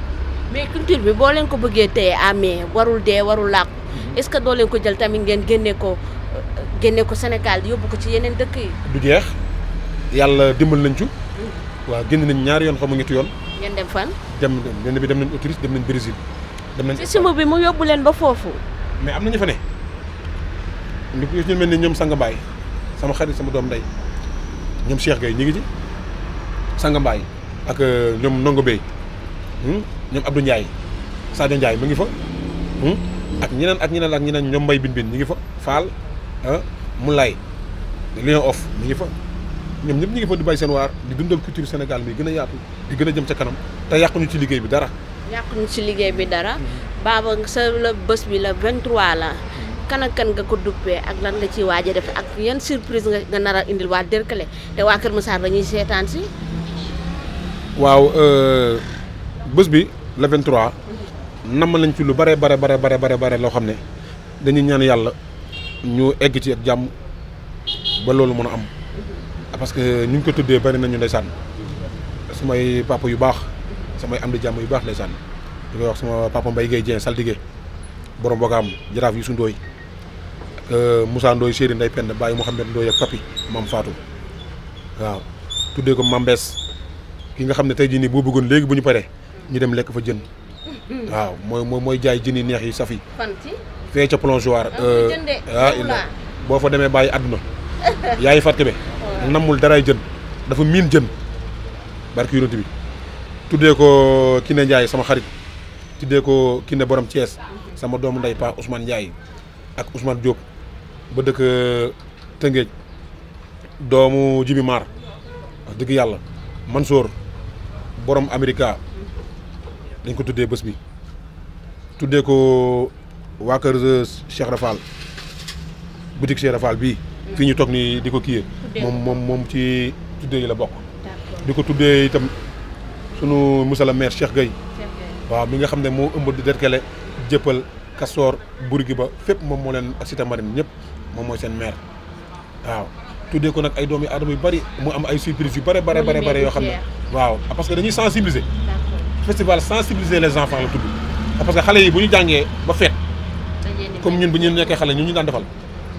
mais culture bi boo leen ko bëggee téye amee warul dee warul làqu est-ce que doo leen ko jël tamit ngeen génne ko Sénégal yóbbu ko ci yeneen dëkk yi. du jeex yàlla dimbal nañ ci. waaw génn nañ ñaari yoon xam nga ñetti yoon. ngeen dem fan. dem nañ Autriche dem nañ Brésil. dem nañ ci sumb bi mu yóbbu leen ba foofu. mais am na ñu fa ne ñu mel ni ñoom Sanga Mbaye sama xarit sama doom ndey ñoom Cheikh Gueye ñu ngi ci Sanga Mbaye ak ñoom Ndongo Bey ñoom Abdou Ndiaye Sadio Ndiaye mu ngi fa ak ñeneen ñoom Mbaye bin ñi ngi fa Fall Moulay Lion Off mi ngi fa ñoom ñëpp ñi ngi fa di bàyyi seen waar di dundal culture Sénégal mi gën a yaatu di gën a jëm ca kanam te yàquñu ci liggéey bi dara. Baba sa la bés bi la 23 la kan ak kan nga ko duppee ak lan nga ciy waaj a def ak yan surprise nga nar a indil waa Derklé te waa Kër Massar dañuy seetaan si. waaw bés bi le 23 namm nañ ci lu bare loo xam ne dañuy ñaan yàlla ñu egg ci ak jàmm ba loolu mën a am parce que ñu ngi ko tuddee bari nañu ndeysaan samay papa yu baax samay am di jàmm yu baax ndeysaan di koy wax sama papa Mbaye Guèye Dieng saltige borom Bogaam jaraaf Youssou Ndoye ak Moussa Ndoye Chéri Ndeye Penda Baye Mouhamed Ndoye ak Papi Mam Fatou waaw tuddee ko Mambes ki nga xam ne tey jii nii boo bëggoon léegi bu ñu paree ñu dem lekk fa jën waaw mooy jaay jën yi neex yi saf yi fee ca plongeoir boo fa demee bàyyi àdduna yaayi fàtte be nammul daray jën dafa miin jën barki yonent bi tuddee ko Kiné Ndiaye sama xarit tuddee ko Kiné borom Thiès sama doomu ndey Pa Ousmane Ndiaye ak Ousmane Diop ba dëkk Tëngéej doomu Jibi Mar wax dëgg yàlla Mansour borom Amerika dañ ko tuddee bés bi tuddee ko waa kër Cheikh Rafal boutique Cheikh Rafal bii fii ñu toog nii di ko kiyee moom ci tuddee yi la bokk di ko tuddee itam sunu monsieur le maire Cheikh Gueye waaw mi nga xam ne moo ëmb di Derklé Jëppal Kastoor Bourguiba fépp moom moo leen ak Cité Marine ñëpp moom mooy seen maire waaw tuddee ko nag ay doomi aadama yu bari mu am ay surprise yu bare yoo xam ne waaw parce que dañuy sensibiliser festival sensibiliser les enfants la tudd parce que xale yi bu ñu jàngee ba feet comme ñun bu ñu nekkee xale ñu daan defal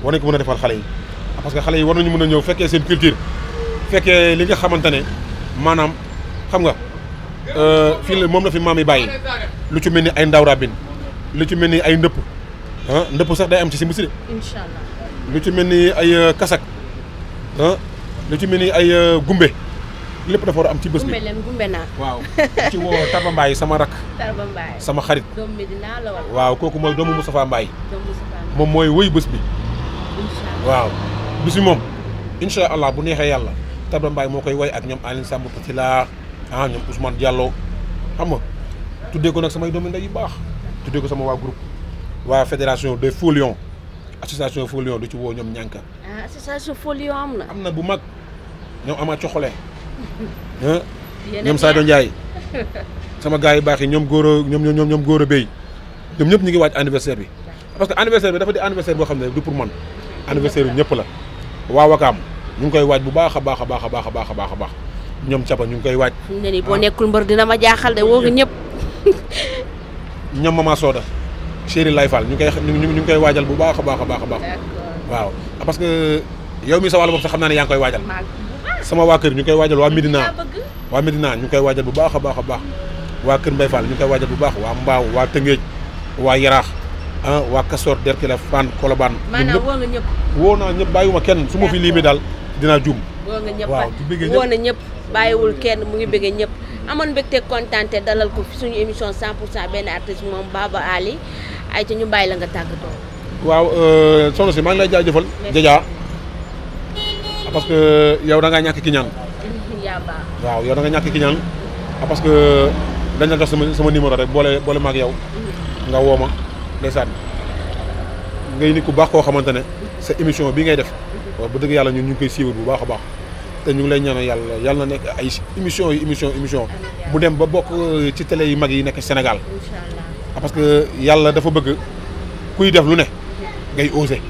war nañ ko mën a defal xale yi parce que xale yi war nañu mën a ñëw fekkee seen culture fekkee li nga xamante ne maanaam xam nga fii la moom la fi maam yi bàyyi lu ci mel ni ay ndaw rabin lu ci mel ni ay ndëpp ndëpp sax day am ci simb si de. incha allah lu ci mel ni ay kasak lu ci mel ni ay gumbe lépp dafa war a am ci bés bi. gumbe naa. waaw lu ci woo Tarba Mbaye sama rak. Tarba Mbaye sama xarit. doomu Medina la wala. waaw kooku mooy doomu Moustapha Mbaye. moom mooy wëy bés bi. waaw bés bi moom incha allah bu neexee yàlla Tarba Mbaye moo koy woy ak ñoom Aline Samb Patila ñoom Ousmane Diallo xam nga tuddee ko nag samay doomu ndey yu baax tuddee ko sama waa groupe waa fédération des Faux Lions association Faux Lions du ci woo ñoom ñànka association Faux Lions am na bu mag ñoom ama coxole ñoom Sadio Ndiaye sama gars yi baax yi ñoom góor a ñoom góor a béy ñoom ñëpp ñu ngi waaj anniversaire bi parce que anniversaire bi dafa di anniversaire boo xam ne du pour man anniversaire yu ñëpp la waa Wakaam ñu ngi koy waaj bu baax a baax a baax a baax a baax a baax a baax ñoom capa ñu ngi koy waaj ne ni boo nekkul mbër dina ma jaaxal de woo nga ñëpp ñoom Mama Soda Chéri Lay Fall ñu ngi koy waajal bu baax a baax a baax a baax waaw parce que yow mi sa wàll bopp sax xam naa ne yaa ngi koy waajal sama waa kër ñu koy waajal waa Médina ñu ngi koy waajal bu baax a baax a baax waa Kër Mbaye Fall ñu ngi koy waajal bu baax waa Mbaaw waa Tëngéej waa Yaraax waa Kasor Derkila Fann Kolobaan maanaam woo nga ñëpp woo naa ñëpp bàyyiwuma kenn su ma fi limee daal dinaa juum woo nga ñëpp woo na ñëpp bàyyiwul kenn mu ngi bëggee ñëpp amoon mbégte kontaan te dalal ko fi suñu émission 100% benn artiste moom Baba Ali ay ca ñu bàyyi la nga tàggatoo waaw soxna si maa ngi lay jaajëfal Jaja parce que yow da ngaa ñàkk ki ñaan waaw yow da nga ñàkk ki ñaan parce que dañ la jox sama numéro rek boole maag yow nga woo ma ndeysaan ngay nit ku baax koo xamante ne sa émission bi ngay def waaw bu dëgg yàlla ñun ñu ngi koy suivre bu baax a baax te ñu ngi lay ñaanal yàlla na nekk ay émission mu dem ba bokk ci télé yu mag yi nekk Sénégal parce que yàlla dafa bëgg kuy def lu ne ngay osé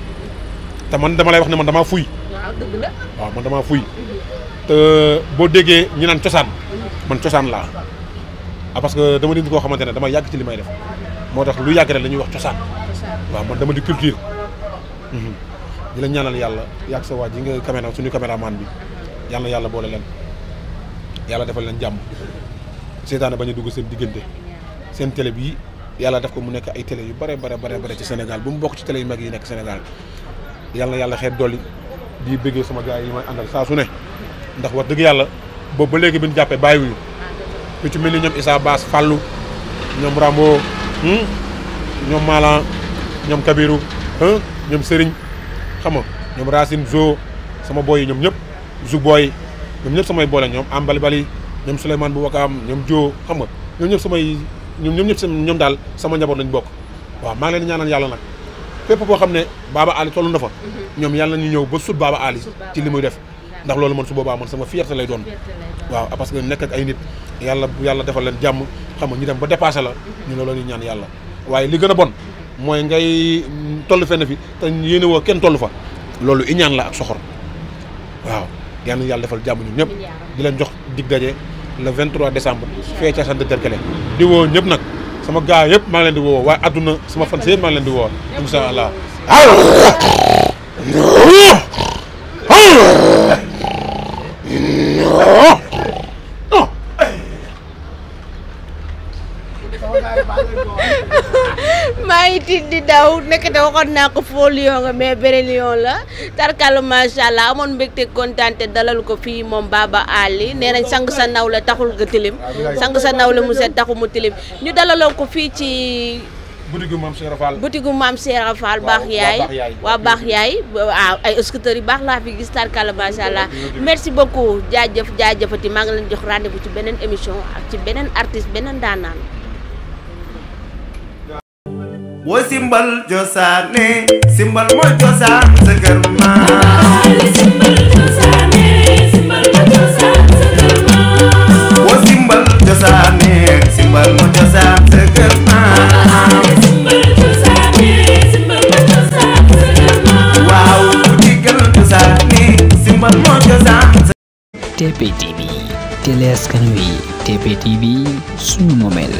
te man dama lay wax ne man damaa fuy waaw man damaa fuy te boo déggee ñu naan cosaan man cosaan laa parce que dama nit koo xamante ne dama yàgg ci li may def moo tax lu yàgg rek la ñuy wax cosaan waaw man dama di culture di la ñaanal yàlla yàgg sa waa ji nga caméra suñu caméraman bi yàlla boole leen yàlla defal leen jàmm seetaane bañ a dugg seen diggante seen télé bi yàlla def ko mu nekk ay télé yu bare ci Sénégal bu mu bokk ci télé yu mag yi nekk Sénégal yàlla xeet dolli di bëggee sama gars yi may àndal saa su ne ndax wax dëgg yàlla boobu ba léegi bi ñu jàppee bàyyiwuñu lu ci mel ni ñoom Issa Bass Fallou ñoom Rambo ñoom Malan ñoom Kabiru ñoom Serigne xam nga ñoom Racine Zo sama boy yi ñoom ñëpp Zou boy ñoom ñëpp samay boole ñoom Ambali Bali ñoom Souleymane bu Wakaam ñoom Jo xam nga ñoom ñëpp ñoom daal sama njaboot lañ bokk waaw maa ngi leen di ñaanal yàlla nag fépp boo xam ne Baba Ali toll na fa ñoom yàlla ñu ñëw ba sut Baba Ali ci li muy def ndax loolu man su boobaa man sama fierté lay doon waaw parce que nekk ak ay nit yàlla defal leen jàmm xam nga ñu dem ba dépassé la ñu loolu ñu ñaan yàlla waaye li gën a bon mooy ngay toll fenn fi te yéene woo kenn toll fa loolu iñaan la ak soxor waaw yàlla defal jàmm ñun ñëpp di leen jox dig daje le 23 décembre fee ca sant Derkele di woo ñëpp nag sama gars yëpp maa ngi leen di woo waaye adduna sama fan yëpp maa ngi leen di woo insha allah maa ngi tiit di daw nekk te waxoon naa ko Faux Lions nga mais vrai lion la tarkal macha allah amoon mbégte kontaan te dalal ko fii moom Baba Ali nee nañ sang sa nawle taxul nga tilim sang sa nawle mu set taxu mu tilim ñu dalaloon ko fii ci boutique Mame Cheikh Fall baax yaay waa baax yaay waaw ay scooters yu baax laa fi gis tarkal macha allah merci beaucoup jaajëfati maa ngi leen jox rendez-vous ci beneen émission ak ci beneen artiste beneen daanaan wo simbal josaane simbal mooy cosaan sa kër maam simbal josaane simbal mooy cosaan sa kër maam wo simbal josaane simbal mooy cosaan sa kër maam simbal josaane simbal mooy cosaan sa kër maam waaw ku digal josaane simbal mooy cosaan TP TV télé askan wi TP TV suñu moomeel